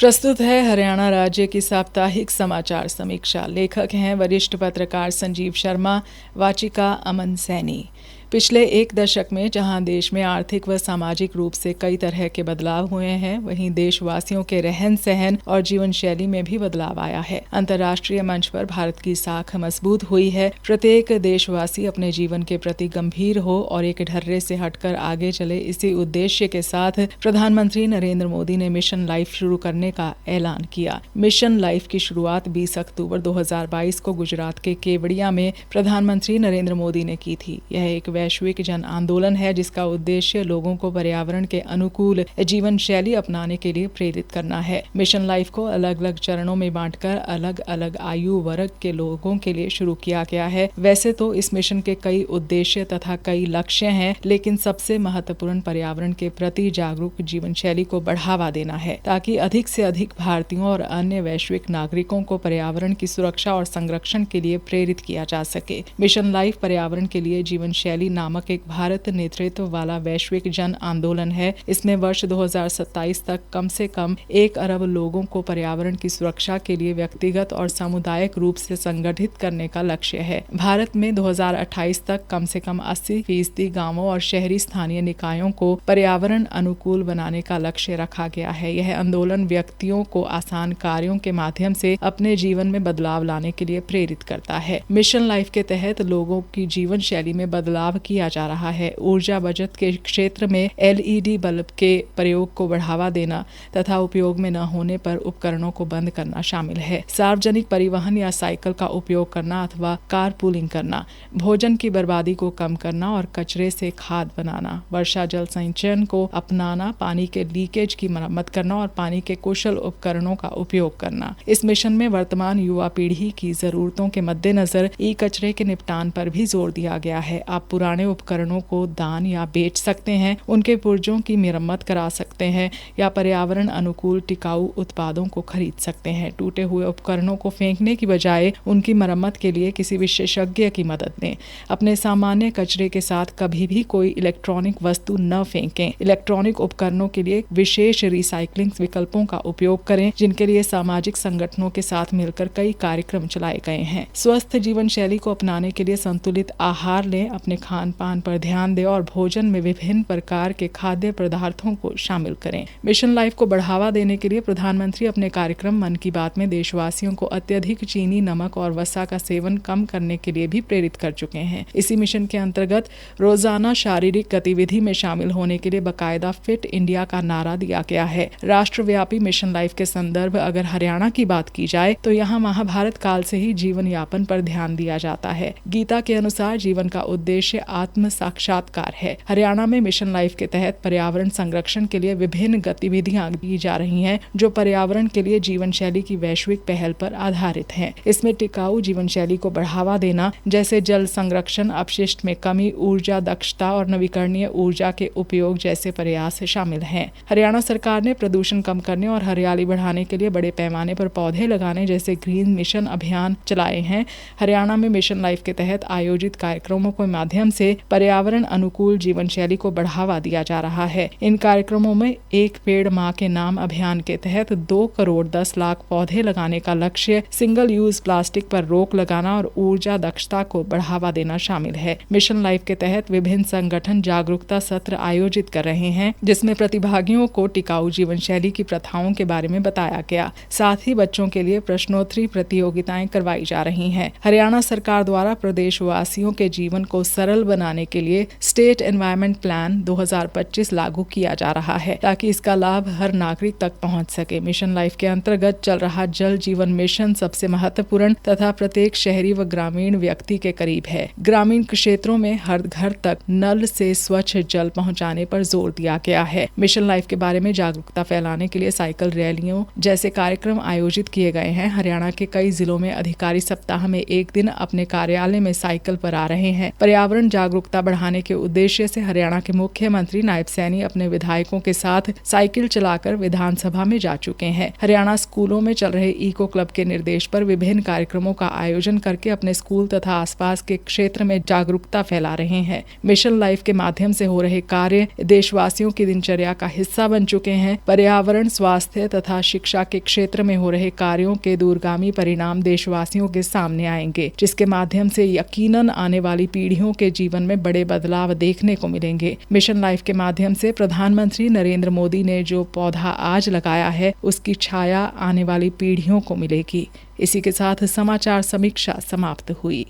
प्रस्तुत है हरियाणा राज्य की साप्ताहिक समाचार समीक्षा। लेखक हैं वरिष्ठ पत्रकार संजीव शर्मा, वाचिका अमन सैनी। पिछले एक दशक में जहां देश में आर्थिक व सामाजिक रूप से कई तरह के बदलाव हुए हैं, वहीं देशवासियों के रहन सहन और जीवन शैली में भी बदलाव आया है। अंतर्राष्ट्रीय मंच पर भारत की साख मजबूत हुई है। प्रत्येक देशवासी अपने जीवन के प्रति गंभीर हो और एक ढर्रे से हटकर आगे चले, इसी उद्देश्य के साथ प्रधानमंत्री नरेंद्र मोदी ने मिशन लाइफ शुरू करने का ऐलान किया। मिशन लाइफ की शुरुआत 20 अक्टूबर 2022 को गुजरात के केवड़िया में प्रधानमंत्री नरेंद्र मोदी ने की थी। यह एक वैश्विक जन आंदोलन है जिसका उद्देश्य लोगों को पर्यावरण के अनुकूल जीवन शैली अपनाने के लिए प्रेरित करना है। मिशन लाइफ को अलग अलग चरणों में बांटकर अलग अलग आयु वर्ग के लोगों के लिए शुरू किया गया है। वैसे तो इस मिशन के कई उद्देश्य तथा कई लक्ष्य हैं, लेकिन सबसे महत्वपूर्ण पर्यावरण के प्रति जागरूक जीवन शैली को बढ़ावा देना है, ताकि अधिक से अधिक भारतीयों और अन्य वैश्विक नागरिकों को पर्यावरण की सुरक्षा और संरक्षण के लिए प्रेरित किया जा सके। मिशन लाइफ पर्यावरण के लिए जीवन शैली नामक एक भारत नेतृत्व वाला वैश्विक जन आंदोलन है। इसमें वर्ष 2027 तक कम से कम 1 अरब लोगों को पर्यावरण की सुरक्षा के लिए व्यक्तिगत और सामुदायिक रूप से संगठित करने का लक्ष्य है। भारत में 2028 तक कम से कम 80% गांवों और शहरी स्थानीय निकायों को पर्यावरण अनुकूल बनाने का लक्ष्य रखा गया है। यह आंदोलन व्यक्तियों को आसान कार्यों के माध्यम से अपने जीवन में बदलाव लाने के लिए प्रेरित करता है। मिशन लाइफ के तहत लोगों की जीवन शैली में बदलाव किया जा रहा है। ऊर्जा बचत के क्षेत्र में LED बल्ब के प्रयोग को बढ़ावा देना तथा उपयोग में न होने पर उपकरणों को बंद करना शामिल है। सार्वजनिक परिवहन या साइकिल का उपयोग करना अथवा कार पूलिंग करना, भोजन की बर्बादी को कम करना और कचरे से खाद बनाना, वर्षा जल संचयन को अपनाना, पानी के लीकेज की मरम्मत करना और पानी के कुशल उपकरणों का उपयोग करना। इस मिशन में वर्तमान युवा पीढ़ी की जरूरतों के मद्देनजर ई-कचरे के निपटान पर भी जोर दिया गया है। आप पुराने उपकरणों को दान या बेच सकते हैं, उनके पुर्जों की मरम्मत करा सकते हैं या पर्यावरण अनुकूल टिकाऊ उत्पादों को खरीद सकते हैं। टूटे हुए उपकरणों को फेंकने की बजाय उनकी मरम्मत के लिए किसी विशेषज्ञ की मदद लें। अपने सामान्य कचरे के साथ कभी भी कोई इलेक्ट्रॉनिक वस्तु न फेंकें। इलेक्ट्रॉनिक उपकरणों के लिए विशेष रिसाइकलिंग विकल्पों का उपयोग करें, जिनके लिए सामाजिक संगठनों के साथ मिलकर कई कार्यक्रम चलाए गए हैं। स्वस्थ जीवन शैली को अपनाने के लिए संतुलित आहार लें, अपने खान पान पर ध्यान दें और भोजन में विभिन्न प्रकार के खाद्य पदार्थों को शामिल करें। मिशन लाइफ को बढ़ावा देने के लिए प्रधानमंत्री अपने कार्यक्रम मन की बात में देशवासियों को अत्यधिक चीनी, नमक और वसा का सेवन कम करने के लिए भी प्रेरित कर चुके हैं। इसी मिशन के अंतर्गत रोजाना शारीरिक गतिविधि में शामिल होने के लिए बाकायदा फिट इंडिया का नारा दिया गया है। राष्ट्रव्यापी मिशन लाइफ के संदर्भ अगर हरियाणा की बात की जाए तो यहाँ महाभारत काल से ही जीवन यापन पर ध्यान दिया जाता है। गीता के अनुसार जीवन का उद्देश्य आत्म साक्षात्कार है। हरियाणा में मिशन लाइफ के तहत पर्यावरण संरक्षण के लिए विभिन्न गतिविधियां की जा रही हैं, जो पर्यावरण के लिए जीवन शैली की वैश्विक पहल पर आधारित हैं। इसमें टिकाऊ जीवन शैली को बढ़ावा देना, जैसे जल संरक्षण, अपशिष्ट में कमी, ऊर्जा दक्षता और नवीकरणीय ऊर्जा के उपयोग जैसे प्रयास शामिल हैं। हरियाणा सरकार ने प्रदूषण कम करने और हरियाली बढ़ाने के लिए बड़े पैमाने पर पौधे लगाने जैसे ग्रीन मिशन अभियान चलाए हैं। हरियाणा में मिशन लाइफ के तहत आयोजित कार्यक्रमों के माध्यम से पर्यावरण अनुकूल जीवन शैली को बढ़ावा दिया जा रहा है। इन कार्यक्रमों में एक पेड़ माँ के नाम अभियान के तहत 2 करोड़ 10 लाख पौधे लगाने का लक्ष्य, सिंगल यूज प्लास्टिक पर रोक लगाना और ऊर्जा दक्षता को बढ़ावा देना शामिल है। मिशन लाइफ के तहत विभिन्न संगठन जागरूकता सत्र आयोजित कर रहे हैं, जिसमें प्रतिभागियों को टिकाऊ जीवन शैली की प्रथाओं के बारे में बताया गया। साथ ही बच्चों के लिए प्रश्नोत्तरी प्रतियोगिताएं करवाई जा रही हैं। हरियाणा सरकार द्वारा प्रदेशवासियों के जीवन को सरल बनाने के लिए स्टेट एनवायरनमेंट प्लान 2025 लागू किया जा रहा है, ताकि इसका लाभ हर नागरिक तक पहुंच सके। मिशन लाइफ के अंतर्गत चल रहा जल जीवन मिशन सबसे महत्वपूर्ण तथा प्रत्येक शहरी व ग्रामीण व्यक्ति के करीब है। ग्रामीण क्षेत्रों में हर घर तक नल से स्वच्छ जल पहुंचाने पर जोर दिया गया है। मिशन लाइफ के बारे में जागरूकता फैलाने के लिए साइकिल रैलियों जैसे कार्यक्रम आयोजित किए गए हैं। हरियाणा के कई जिलों में अधिकारी सप्ताह में एक दिन अपने कार्यालय में साइकिल पर आ रहे हैं। पर्यावरण जागरूकता बढ़ाने के उद्देश्य से हरियाणा के मुख्यमंत्री नायब सैनी अपने विधायकों के साथ साइकिल चलाकर विधानसभा में जा चुके हैं। हरियाणा स्कूलों में चल रहे इको क्लब के निर्देश पर विभिन्न कार्यक्रमों का आयोजन करके अपने स्कूल तथा आसपास के क्षेत्र में जागरूकता फैला रहे हैं। मिशन लाइफ के माध्यम से हो रहे कार्य देशवासियों की दिनचर्या का हिस्सा बन चुके हैं। पर्यावरण, स्वास्थ्य तथा शिक्षा के क्षेत्र में हो रहे कार्यों के दूरगामी परिणाम देशवासियों के सामने आएंगे, जिसके माध्यम से यकीनन आने वाली पीढ़ियों के जीवन में बड़े बदलाव देखने को मिलेंगे। मिशन लाइफ के माध्यम से प्रधानमंत्री नरेंद्र मोदी ने जो पौधा आज लगाया है, उसकी छाया आने वाली पीढ़ियों को मिलेगी। इसी के साथ समाचार समीक्षा समाप्त हुई।